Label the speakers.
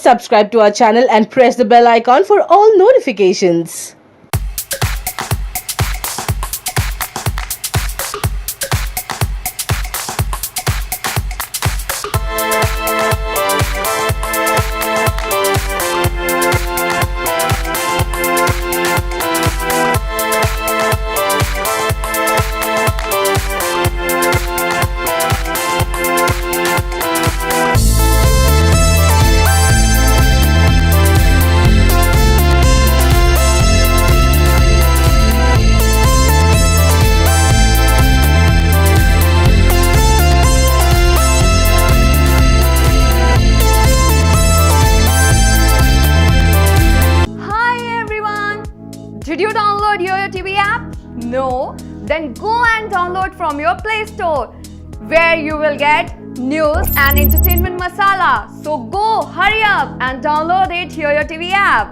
Speaker 1: subscribe to our channel and press the bell icon for all notifications.
Speaker 2: Did you download YOYO TV app? No? Then go and download from your Play Store, where you will get news and entertainment masala. So go, hurry up and download it YOYO TV app.